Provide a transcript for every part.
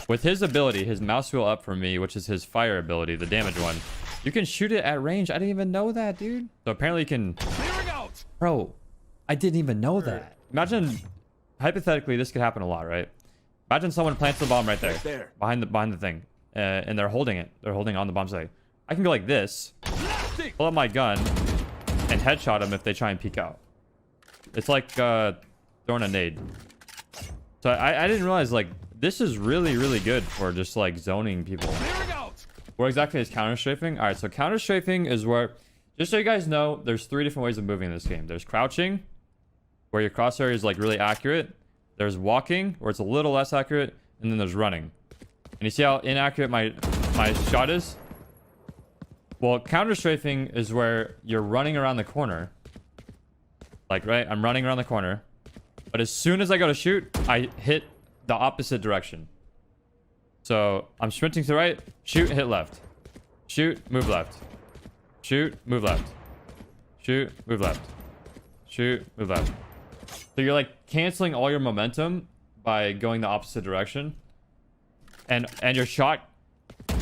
With his ability, his mouse wheel up for me, which is his fire ability, the damage one, you can shoot it at range. I didn't even know that, dude. So apparently you can... Bro, I didn't even know that. Imagine, hypothetically, this could happen a lot, right? Imagine someone plants the bomb right there. Behind the thing. And they're holding it. They're holding on the bomb site. I can go like this, pull up my gun, and headshot them if they try and peek out. It's like throwing a nade. So I didn't realize, like, this is really, really good for just, like, zoning people. What exactly is counter-strafing? All right, so counter-strafing is where, just so you guys know, there's 3 different ways of moving in this game. There's crouching, where your crosshair is, like, really accurate. There's walking, where it's a little less accurate. And then there's running. And you see how inaccurate my shot is? Well, counter-strafing is where you're running around the corner. Like, right? I'm running around the corner. But as soon as I go to shoot, I hit the opposite direction. So I'm sprinting to the right, shoot, hit left. Shoot, move left. Shoot, move left. Shoot, move left. Shoot, move left. So you're like canceling all your momentum by going the opposite direction. And your shot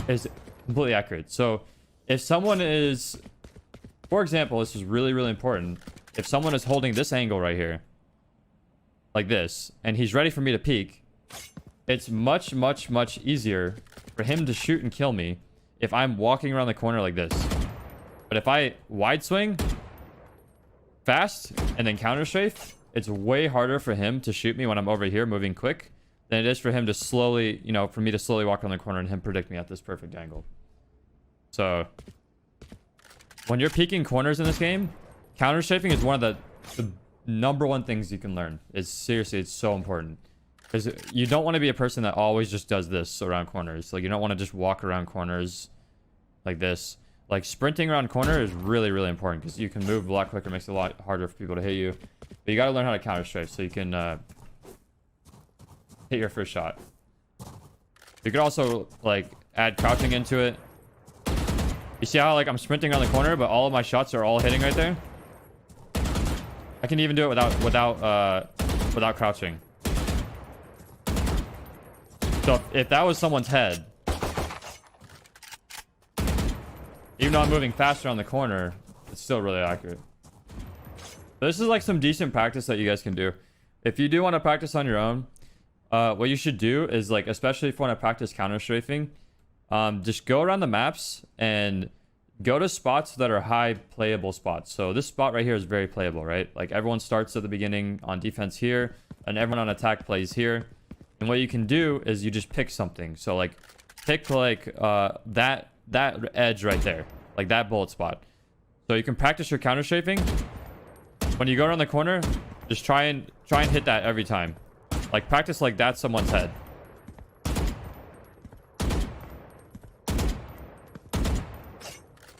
is completely accurate. So if someone is, for example, this is really, really important. If someone is holding this angle right here, like this, and he's ready for me to peek, it's much, much, much easier for him to shoot and kill me if I'm walking around the corner like this. But if I wide swing fast and then counter strafe, it's way harder for him to shoot me when I'm over here moving quick than it is for him to slowly, you know, for me to slowly walk around the corner and him predict me at this perfect angle. So when you're peeking corners in this game, counter strafing is one of the number one things you can learn. It's seriously, it's so important, because you don't want to be a person that always just does this around corners. Like, you don't want to just walk around corners like this. Like, sprinting around corner is really, really important, because you can move a lot quicker. It makes it a lot harder for people to hit you. But you got to learn how to counter strafe so you can hit your first shot. You could also, like, add crouching into it. You see how, like, I'm sprinting around the corner, but all of my shots are all hitting right there? I can even do it without crouching. So if that was someone's head, even though I'm moving faster on the corner, it's still really accurate. But this is like some decent practice that you guys can do. If you do want to practice on your own, what you should do is, like, especially if you want to practice counter strafing, just go around the maps and go to spots that are high playable spots. So this spot right here is very playable, right? Like, everyone starts at the beginning on defense here, and everyone on attack plays here. And what you can do is you just pick something. So, like, pick, like, that edge right there, like that bullet spot. So you can practice your counter strafing. When you go around the corner, just try and hit that every time. Like, practice like that's someone's head.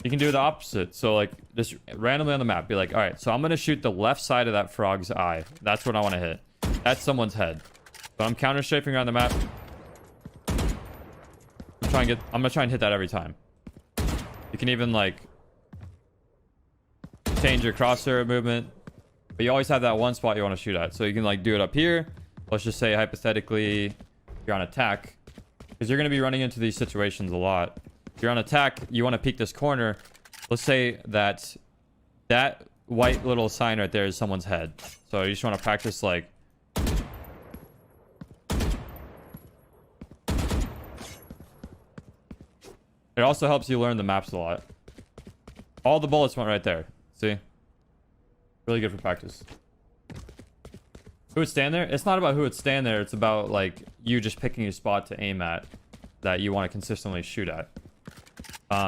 You can do the opposite. So, like, just randomly on the map, be like, all right, so I'm going to shoot the left side of that frog's eye. That's what I want to hit. That's someone's head. But I'm counter strafing around the map. I'm going to try and hit that every time. You can even, like, change your crosshair movement. But you always have that one spot you want to shoot at. So you can, like, do it up here. Let's just say, hypothetically, you're on attack. Because you're going to be running into these situations a lot. If you're on attack, you want to peek this corner. Let's say that white little sign right there is someone's head. So you just want to practice, like, it also helps you learn the maps a lot. All the bullets went right there. See? Really good for practice. Who would stand there? It's not about who would stand there. It's about, like, you just picking a spot to aim at that you want to consistently shoot at.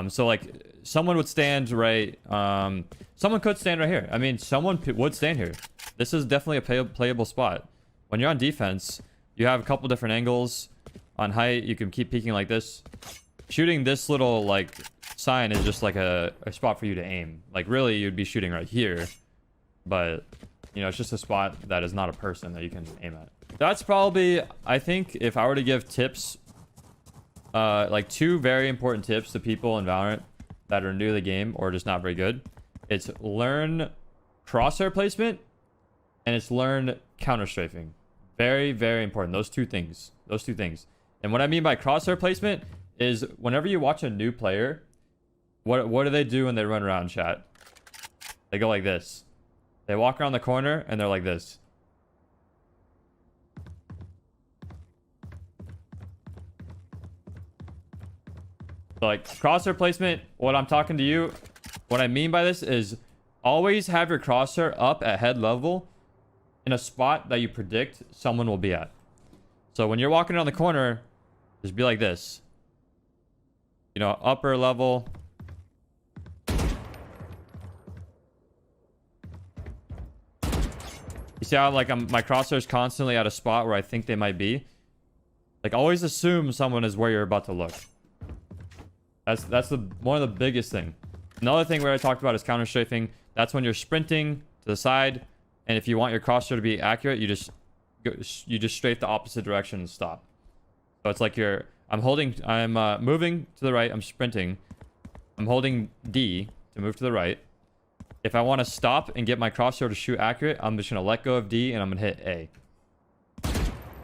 So, like, someone would stand right. Someone could stand right here. I mean, someone would stand here. This is definitely a playable spot. When you're on defense, you have a couple different angles. On height, you can keep peeking like this. Shooting this little, like, sign is just like a spot for you to aim. Like, really, you'd be shooting right here. But, you know, it's just a spot that is not a person that you can aim at. That's probably, I think, if I were to give tips, like 2 very important tips to people in Valorant that are new to the game or just not very good. It's learn crosshair placement and it's learn counter strafing. Very, very important. Those two things. And what I mean by crosshair placement is whenever you watch a new player, what do they do when they run around, chat? They go like this. They walk around the corner and they're like this. So like crosshair placement, what I'm talking to you, what I mean by this is always have your crosshair up at head level in a spot that you predict someone will be at. So when you're walking around the corner, just be like this. You know, upper level. You see how like my crosshair is constantly at a spot where I think they might be? Like always assume someone is where you're about to look. That's one of the biggest thing. Another thing where I talked about is counter strafing. That's when you're sprinting to the side, and if you want your crosshair to be accurate, you just strafe the opposite direction and stop. So it's like I'm moving to the right, I'm sprinting. I'm holding D to move to the right. If I want to stop and get my crosshair to shoot accurate, I'm just going to let go of D and I'm going to hit A.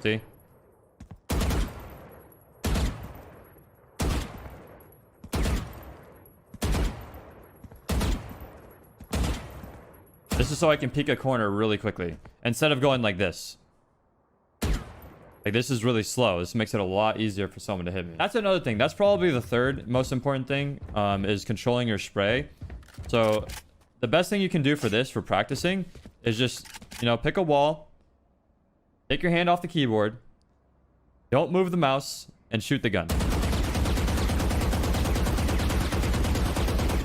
See? This is so I can peek a corner really quickly instead of going like this. Like this is really slow. This makes it a lot easier for someone to hit me. That's another thing. That's probably the third most important thing, is controlling your spray. So the best thing you can do for this, for practicing, is just, you know, pick a wall, take your hand off the keyboard, don't move the mouse, and shoot the gun.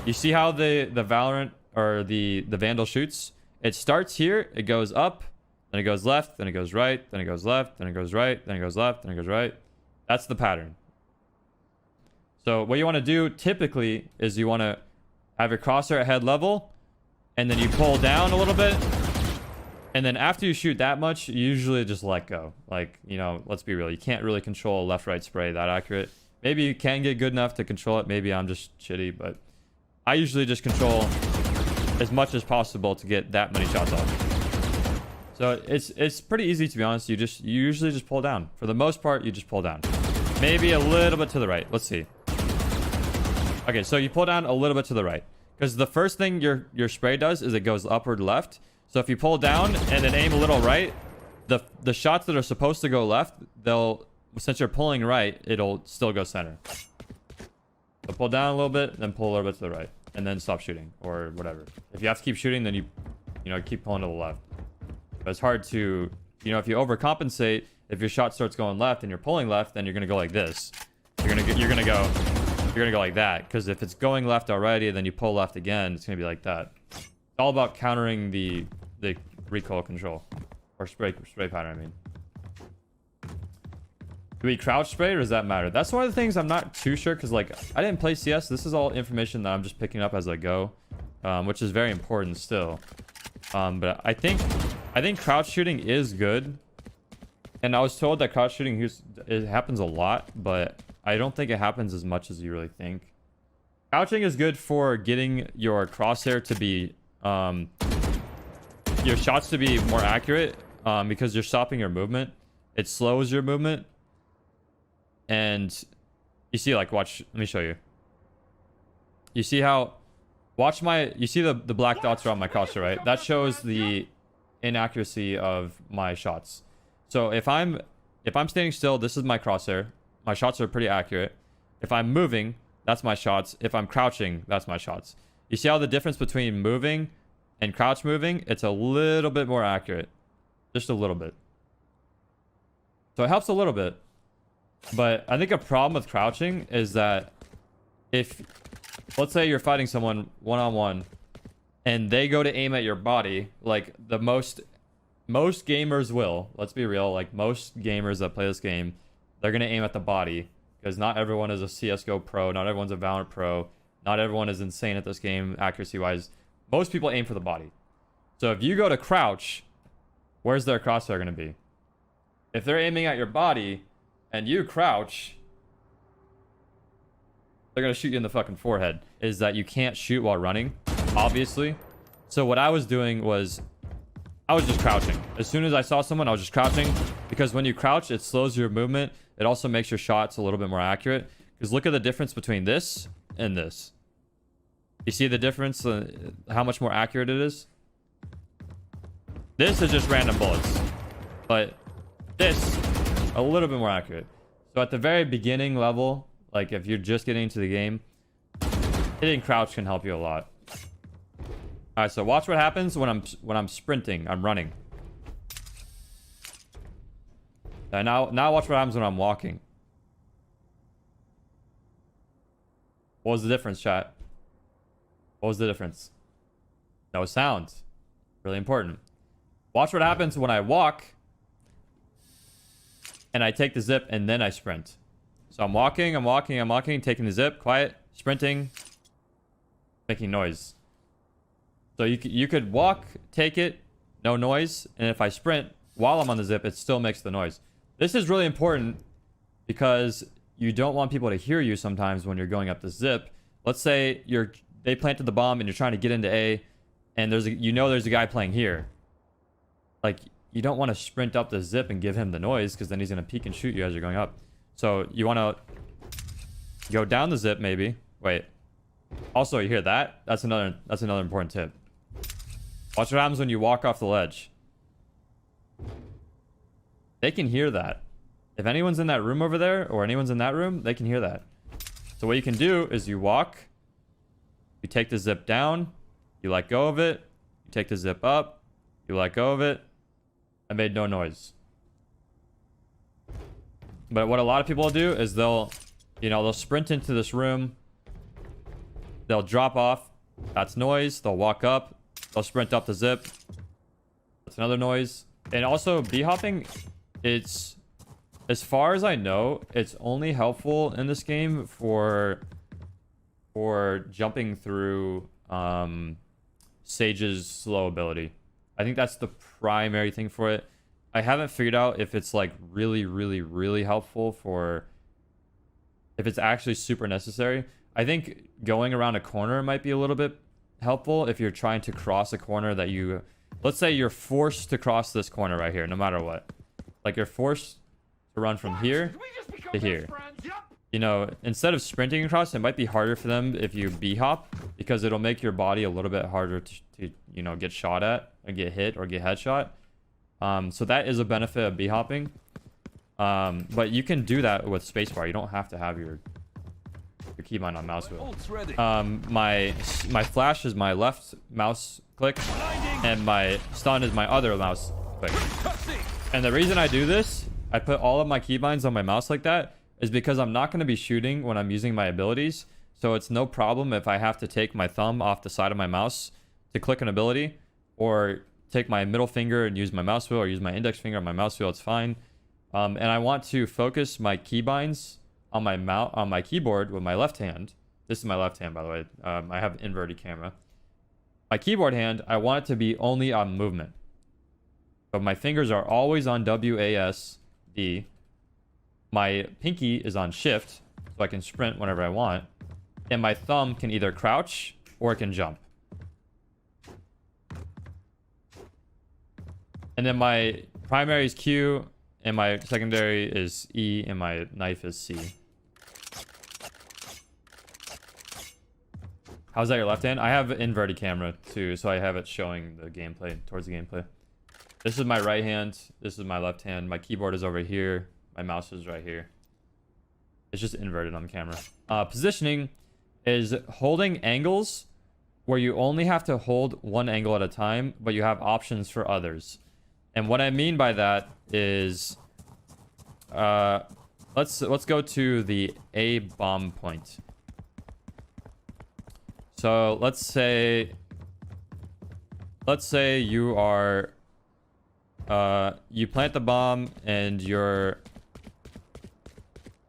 You see how the Valorant or the Vandal shoots? It starts here, it goes up, then it goes left, then it goes right, then it goes left, then it goes right, then it goes left, then it goes right. That's the pattern. So what you want to do typically is you want to have your crosshair at head level, and then you pull down a little bit, and then after you shoot that much, you usually just let go. Like, you know, let's be real, you can't really control a left-right spray that accurate. Maybe you can get good enough to control it, maybe I'm just shitty, but I usually just control as much as possible to get that many shots off. So it's pretty easy, to be honest. You usually just pull down. For the most part, you just pull down. Maybe a little bit to the right. Let's see. Okay, so you pull down a little bit to the right, because the first thing your spray does is it goes upward left. So if you pull down and then aim a little right, the shots that are supposed to go left, since you're pulling right, it'll still go center. So pull down a little bit, then pull a little bit to the right, and then stop shooting or whatever. If you have to keep shooting, then you keep pulling to the left. But it's hard to, if you overcompensate, if your shot starts going left and you're pulling left, then you're gonna go like this. You're gonna go like that, because if it's going left already, then you pull left again, it's gonna be like that. It's all about countering the recoil control, or spray pattern, I mean. Do we crouch spray, or does that matter? That's one of the things I'm not too sure, because like I didn't play CS. This is all information that I'm just picking up as I go, which is very important still. But I think crouch shooting is good, and I was told that crouch shooting it happens a lot, but I don't think it happens as much as you really think. Crouching is good for getting your crosshair to be your shots to be more accurate, because you're stopping your movement. It slows your movement. And you see, like, watch, let me show you. You see how, you see the black dots around my crosshair, right? That shows the inaccuracy of my shots. So if I'm standing still, this is my crosshair. My shots are pretty accurate. If I'm moving, that's my shots. If I'm crouching, that's my shots. You see how the difference between moving and crouch moving? It's a little bit more accurate. Just a little bit. So it helps a little bit. But I think a problem with crouching is that if, let's say you're fighting someone one-on-one and they go to aim at your body, like most gamers will, let's be real, like most gamers that play this game, they're going to aim at the body, because not everyone is a CSGO pro, not everyone's a Valorant pro, not everyone is insane at this game accuracy-wise. Most people aim for the body. So if you go to crouch, where's their crosshair going to be? If they're aiming at your body and you crouch, they're gonna shoot you in the fucking forehead. Is that you can't shoot while running, obviously. So what I was doing was, I was just crouching. As soon as I saw someone, I was just crouching, because when you crouch, it slows your movement, It also makes your shots a little bit more accurate. Because look at the difference between this and this. You see the difference? How much more accurate it is? This is just random bullets. But this, a little bit more accurate. So at the very beginning level, like if you're just getting into the game, hitting crouch can help you a lot. All right, so watch what happens when I'm sprinting. I'm running. And now watch what happens when I'm walking. What was the difference, chat? What was the difference? No sound. Really important. Watch what happens when I walk and I take the zip and then I sprint. So I'm walking, taking the zip, quiet, sprinting, making noise. So you could walk, take it, no noise, and if I sprint while I'm on the zip, it still makes the noise. This is really important because you don't want people to hear you sometimes when you're going up the zip. Let's say they planted the bomb and you're trying to get into A, and there's a guy playing here. Like, you don't want to sprint up the zip and give him the noise because then he's gonna peek and shoot you as you're going up. So you want to go down the zip maybe. Wait. Also, you hear that? That's another important tip. Watch what happens when you walk off the ledge. They can hear that. If anyone's in that room over there, or anyone's in that room, they can hear that. So what you can do is you walk, you take the zip down, you let go of it, you take the zip up, you let go of it. I made no noise. But what a lot of people will do is they'll sprint into this room, they'll drop off, that's noise, they'll walk up, they'll sprint up the zip, that's another noise. And also b-hopping, it's, as far as I know, it's only helpful in this game for jumping through Sage's slow ability. I think that's the primary thing for it. I haven't figured out if it's like really helpful for, if it's actually super necessary. I think going around a corner might be a little bit helpful if you're trying to cross a corner that you, let's say you're forced to cross this corner right here, no matter what. Like you're forced to run from here to here. You know, instead of sprinting across, it might be harder for them if you b-hop, because it'll make your body a little bit harder to you know, get shot at and get hit or get headshot. So that is a benefit of b-hopping. But you can do that with spacebar. You don't have to have your keybind on mouse wheel. My flash is my left mouse click, and my stun is my other mouse click. And the reason I do this, I put all of my keybinds on my mouse like that, is because I'm not going to be shooting when I'm using my abilities. So it's no problem if I have to take my thumb off the side of my mouse to click an ability, or take my middle finger and use my mouse wheel, or use my index finger on my mouse wheel. It's fine. And I want to focus my keybinds on my keyboard with my left hand. This is my left hand, by the way. I have inverted camera. My keyboard hand, I want it to be only on movement. But my fingers are always on WASD. My pinky is on shift, so I can sprint whenever I want. And my thumb can either crouch or it can jump. And then my primary is Q, and my secondary is E, and my knife is C. How's that your left hand? I have an inverted camera too, so I have it showing the gameplay, towards the gameplay. This is my right hand. This is my left hand. My keyboard is over here. My mouse is right here. It's just inverted on the camera. Positioning is holding angles where you only have to hold one angle at a time, but you have options for others. And what I mean by that is, let's go to the A bomb point. So let's say you are, you plant the bomb and you're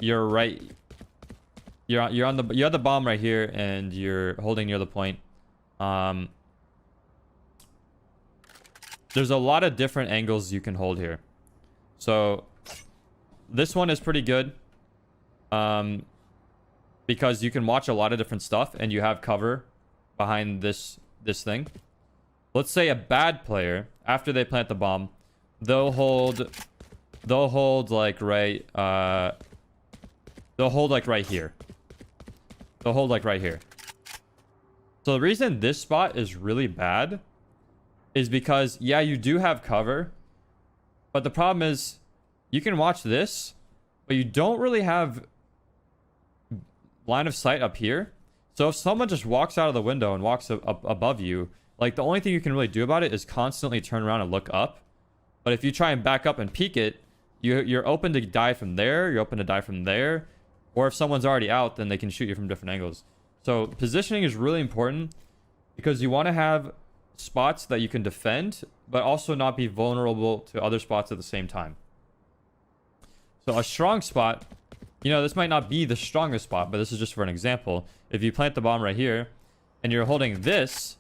right, you have the bomb right here and you're holding near the point. There's a lot of different angles you can hold here. So this one is pretty good, because you can watch a lot of different stuff and you have cover behind this thing. Let's say a bad player, after they plant the bomb, they'll hold they'll hold like right they'll hold like right here. They'll hold like right here. So the reason this spot is really bad is because, yeah, you do have cover, but the problem is you can watch this, but you don't really have line of sight up here. So if someone just walks out of the window and walks up above you, like the only thing you can really do about it is constantly turn around and look up. But if you try and back up and peek it, you're open to die from there, you're open to die from there, or if someone's already out, then they can shoot you from different angles. So positioning is really important because you want to have spots that you can defend, but also not be vulnerable to other spots at the same time. So a strong spot, you know, this might not be the strongest spot, but this is just for an example. If you plant the bomb right here and you're holding this,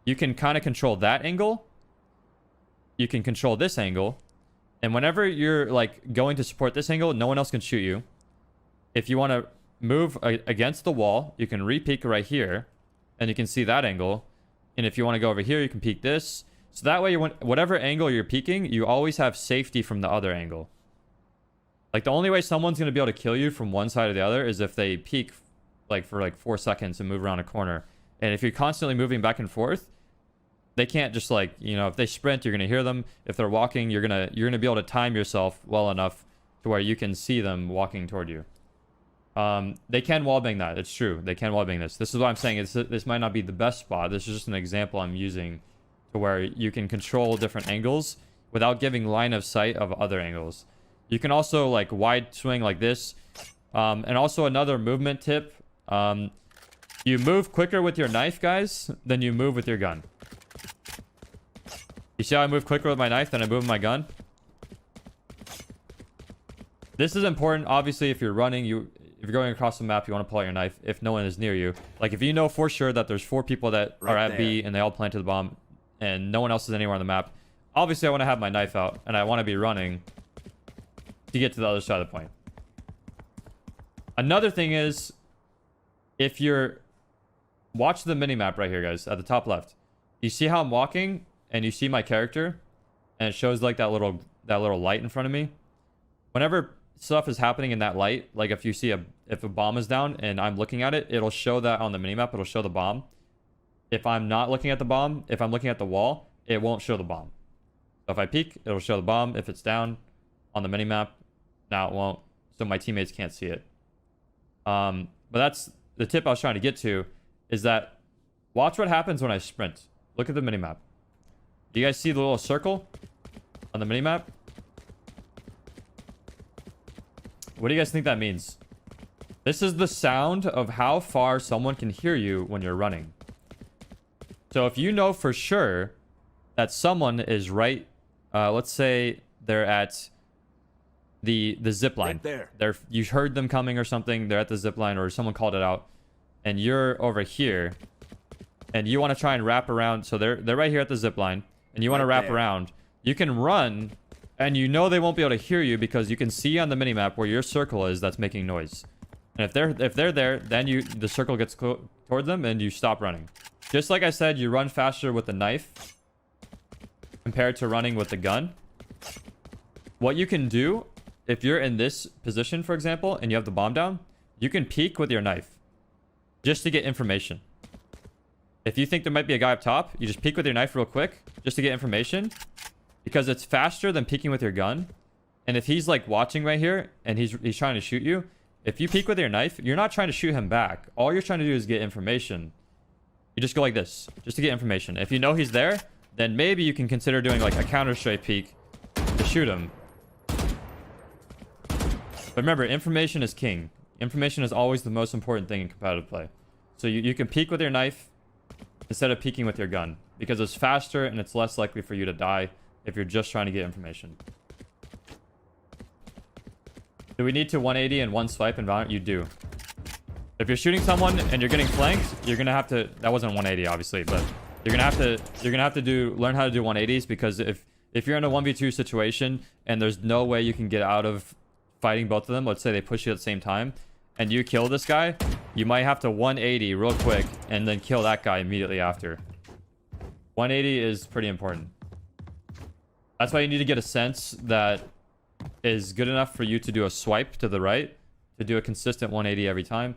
you can kind of control that angle. You can control this angle. And whenever you're like going to support this angle, no one else can shoot you. If you want to move against the wall, you can re-peek right here and you can see that angle. And if you want to go over here, you can peek this. So that way, whatever angle you're peeking, you always have safety from the other angle. Like the only way someone's going to be able to kill you from one side or the other is if they peek like for like 4 seconds and move around a corner. And if you're constantly moving back and forth, they can't just like, you know, if they sprint, you're going to hear them. If they're walking, you're going to be able to time yourself well enough to where you can see them walking toward you. They can wallbang that. It's true. They can wallbang this. This is what I'm saying. This might not be the best spot. This is just an example I'm using to where you can control different angles without giving line of sight of other angles. You can also like wide swing like this. And also another movement tip. You move quicker with your knife, guys, than you move with your gun. You see how I move quicker with my knife than I move with my gun? This is important. Obviously, if you're running, if you're going across the map, you want to pull out your knife if no one is near you. Like if you know for sure that there's 4 people that are at B and they all planted the bomb and no one else is anywhere on the map, obviously I want to have my knife out and I want to be running to get to the other side of the point. Another thing is, if you're... Watch the mini-map right here, guys, at the top left. You see how I'm walking and you see my character and it shows like that little light in front of me. Whenever stuff is happening in that light, like if you see if a bomb is down and I'm looking at it, it'll show that on the minimap. It'll show the bomb. If I'm not looking at the bomb, if I'm looking at the wall, it won't show the bomb. So if I peek, it'll show the bomb. If it's down on the minimap, now it won't. So my teammates can't see it. But that's the tip I was trying to get to, is that watch what happens when I sprint. Look at the minimap. Do you guys see the little circle on the minimap? What do you guys think that means? This is the sound of how far someone can hear you when you're running. So if you know for sure that someone is right, let's say they're at the zip line. Right there. You heard them coming or something. They're at the zip line or someone called it out, and you're over here, and you want to try and wrap around. So they're right here at the zip line, and you want to wrap around. You can run. And you know they won't be able to hear you because you can see on the minimap where your circle is that's making noise. And if they're there, then the circle gets toward them and you stop running. Just like I said, you run faster with the knife compared to running with the gun. What you can do, if you're in this position, for example, and you have the bomb down, you can peek with your knife just to get information. If you think there might be a guy up top, you just peek with your knife real quick just to get information. Because it's faster than peeking with your gun. And if he's like watching right here and he's trying to shoot you, if you peek with your knife, you're not trying to shoot him back. All you're trying to do is get information. You just go like this, just to get information. If you know he's there, then maybe you can consider doing like a counter straight peek to shoot him. But remember, information is king. Information is always the most important thing in competitive play. So you can peek with your knife instead of peeking with your gun. Because it's faster and it's less likely for you to die if you're just trying to get information. Do we need to 180 and one swipe in Valorant? You do. If you're shooting someone and you're getting flanked, you're gonna have to... That wasn't 180, obviously, but you're gonna have to learn how to do 180s, because if you're in a 1v2 situation and there's no way you can get out of fighting both of them, let's say they push you at the same time, and you kill this guy, you might have to 180 real quick and then kill that guy immediately after. 180 is pretty important. That's why you need to get a sense that is good enough for you to do a swipe to the right, to do a consistent 180 every time.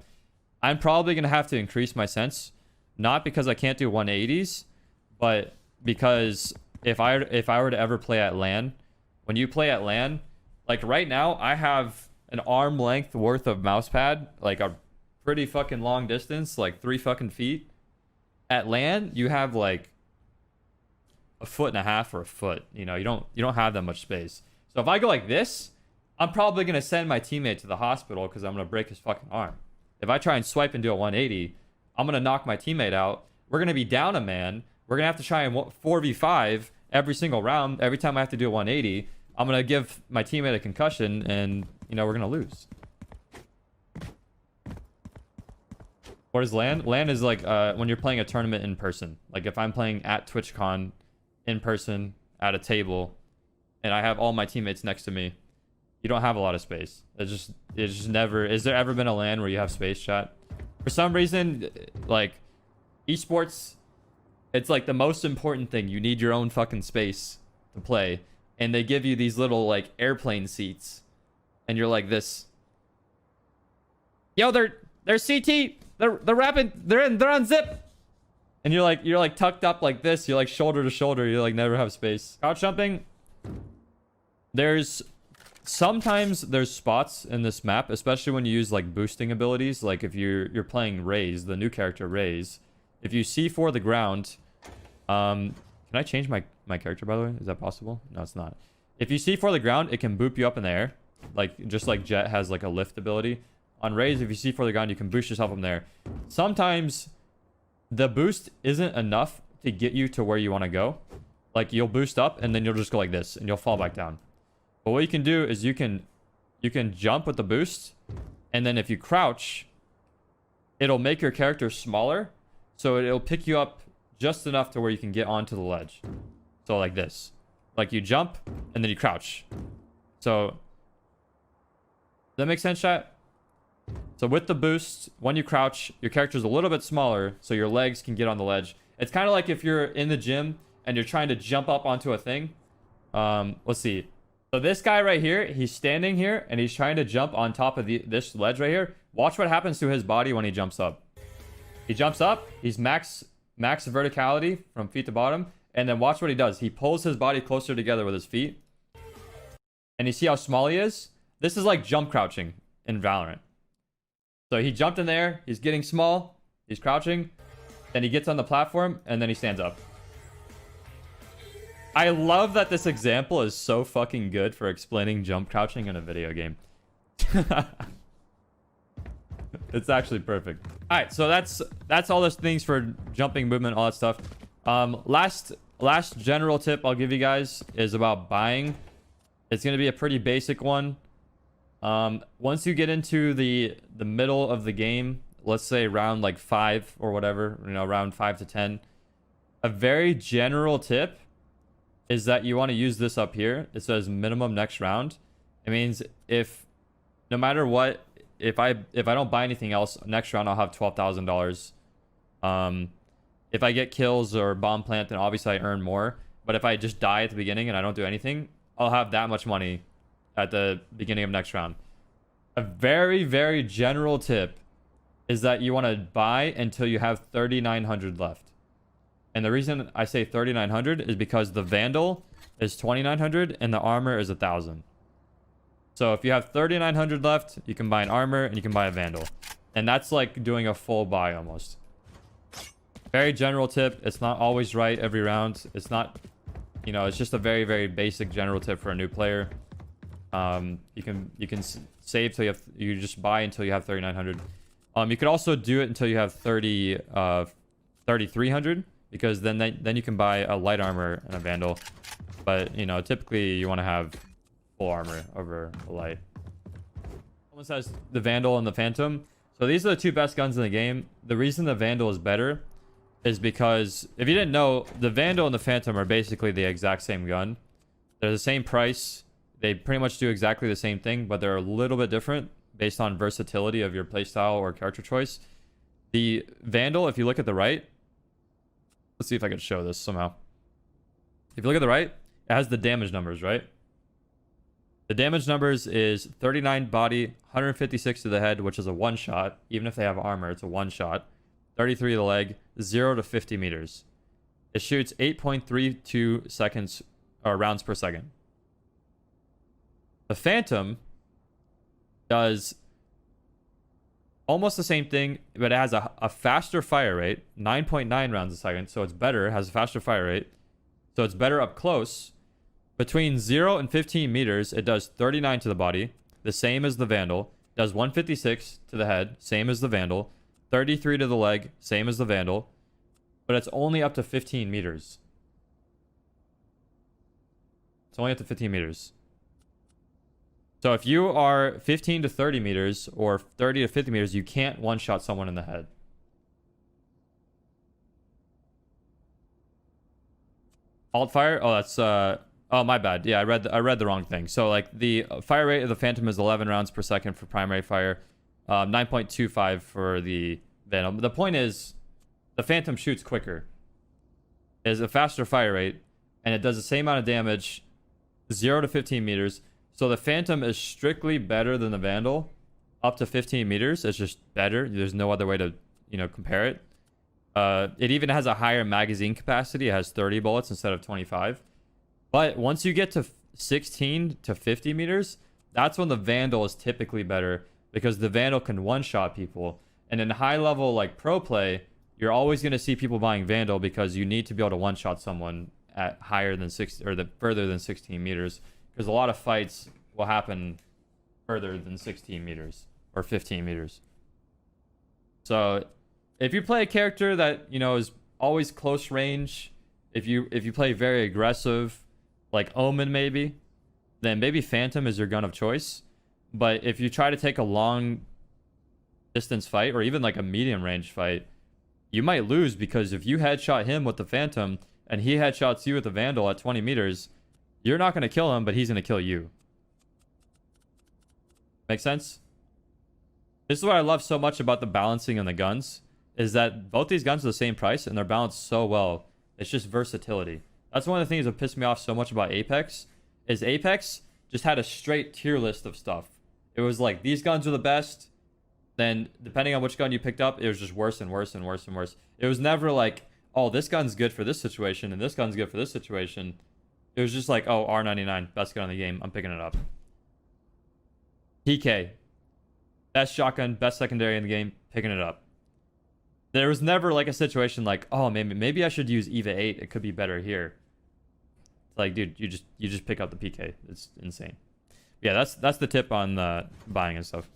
I'm probably going to have to increase my sense, not because I can't do 180s, but because if I were to ever play at LAN, when you play at LAN, like right now, I have an arm length worth of mouse pad, like a pretty fucking long distance, like 3 fucking feet. At LAN, you have like a 1.5 feet or a foot. You know, you don't have that much space. So if I go like this, I'm probably gonna send my teammate to the hospital because I'm gonna break his fucking arm. If I try and swipe and do a 180, I'm gonna knock my teammate out. We're gonna be down a man. We're gonna have to try and 4v5 every single round. Every time I have to do a 180, I'm gonna give my teammate a concussion, and you know we're gonna lose. What is LAN? LAN is like when you're playing a tournament in person. Like if I'm playing at TwitchCon in person at a table, and I have all my teammates next to me, you don't have a lot of space. It's just never. Is there ever been a LAN where you have space, chat? For some reason, like esports, it's like the most important thing. You need your own fucking space to play, and they give you these little like airplane seats, and you're like this. Yo, they're CT. They're rapid. They're on zip. And you're like tucked up like this. You're like shoulder to shoulder. You like never have space. Crouch jumping. Sometimes there's spots in this map, especially when you use like boosting abilities. Like if you're playing Raze, the new character Raze. If you C4 the ground, can I change my character by the way? Is that possible? No, it's not. If you C4 the ground, it can boop you up in the air, like just like Jet has like a lift ability. On Raze, if you C4 the ground, you can boost yourself from there. Sometimes the boost isn't enough to get you to where you want to go. Like you'll boost up and then you'll just go like this and you'll fall back down. But what you can do is you can jump with the boost, and then if you crouch, it'll make your character smaller, so it'll pick you up just enough to where you can get onto the ledge. So like this. Like you jump and then you crouch. So that makes sense, chat? So with the boost, when you crouch, your character's a little bit smaller, so your legs can get on the ledge. It's kind of like if you're in the gym and you're trying to jump up onto a thing. Let's see. So this guy right here, he's standing here and he's trying to jump on top of this ledge right here. Watch what happens to his body when he jumps up. He jumps up, he's max verticality from feet to bottom, and then watch what he does. He pulls his body closer together with his feet. And you see how small he is? This is like jump crouching in Valorant. So he jumped in there, he's getting small, he's crouching, then he gets on the platform, and then he stands up. I love that this example is so fucking good for explaining jump crouching in a video game. It's actually perfect. All right, so that's all those things for jumping, movement, all that stuff. Last general tip I'll give you guys is about buying. It's gonna be a pretty basic one. Once you get into the middle of the game, let's say round like 5 or whatever, you know, round 5 to 10, a very general tip is that you want to use this up here. It says minimum next round. It means no matter what, if I don't buy anything else next round, I'll have $12,000. If I get kills or bomb plant, then obviously I earn more. But if I just die at the beginning and I don't do anything, I'll have that much money at the beginning of next round. A very, very general tip is that you want to buy until you have 3,900 left. And the reason I say 3,900 is because the Vandal is 2,900 and the armor is 1,000. So if you have 3,900 left, you can buy an armor and you can buy a Vandal. And that's like doing a full buy almost. Very general tip. It's not always right every round. It's not, you know, it's just a very, very basic general tip for a new player. You can save till you just buy until you have 3,900. You could also do it until you have 3,300, because then you can buy a light armor and a Vandal. But you know, typically you want to have full armor over a light. Almost has the Vandal and the Phantom. So these are the two best guns in the game. The reason the Vandal is better is because, if you didn't know, the Vandal and the Phantom are basically the exact same gun. They're the same price. They pretty much do exactly the same thing, but they're a little bit different based on versatility of your playstyle or character choice. The Vandal, if you look at the right, let's see if I can show this somehow. If you look at the right, it has the damage numbers, right? The damage numbers is 39 body, 156 to the head, which is a one shot. Even if they have armor, it's a one shot. 33 to the leg, 0 to 50 meters. It shoots 8.32 seconds or rounds per second. The Phantom does almost the same thing, but it has a faster fire rate, 9.9 rounds a second, so it's better, has a faster fire rate, so it's better up close. Between 0 and 15 meters, it does 39 to the body, the same as the Vandal, does 156 to the head, same as the Vandal, 33 to the leg, same as the Vandal, but it's only up to 15 meters. It's only up to 15 meters. So if you are 15 to 30 meters or 30 to 50 meters, you can't one-shot someone in the head. Alt fire? Oh, that's oh, my bad. Yeah, I read the wrong thing. So like the fire rate of the Phantom is 11 rounds per second for primary fire, 9.25 for the Venom. The point is, the Phantom shoots quicker. It has a faster fire rate, and it does the same amount of damage, 0 to 15 meters. So the Phantom is strictly better than the Vandal, up to 15 meters. It's just better. There's no other way to, compare it. It even has a higher magazine capacity. It has 30 bullets instead of 25. But once you get to 16 to 50 meters, that's when the Vandal is typically better, because the Vandal can one-shot people. And in high-level like pro play, you're always going to see people buying Vandal because you need to be able to one-shot someone at higher than further than 16 meters. Because a lot of fights will happen further than 16 meters or 15 meters. So if you play a character that, is always close range, if you play very aggressive, like Omen maybe, then maybe Phantom is your gun of choice. But if you try to take a long distance fight or even like a medium range fight, you might lose, because if you headshot him with the Phantom and he headshots you with the Vandal at 20 meters, you're not going to kill him, but he's going to kill you. Make sense? This is what I love so much about the balancing on the guns, is that both these guns are the same price and they're balanced so well. It's just versatility. That's one of the things that pissed me off so much about Apex, is Apex just had a straight tier list of stuff. It was like, these guns are the best. Then depending on which gun you picked up, it was just worse and worse and worse and worse. It was never like, oh, this gun's good for this situation and this gun's good for this situation. It was just like, oh, R99, best gun in the game, I'm picking it up. PK, best shotgun, best secondary in the game, picking it up. There was never like a situation like, oh, maybe I should use EVA 8, it could be better here. It's like, dude, you just pick up the PK. It's insane. Yeah, that's the tip on buying and stuff.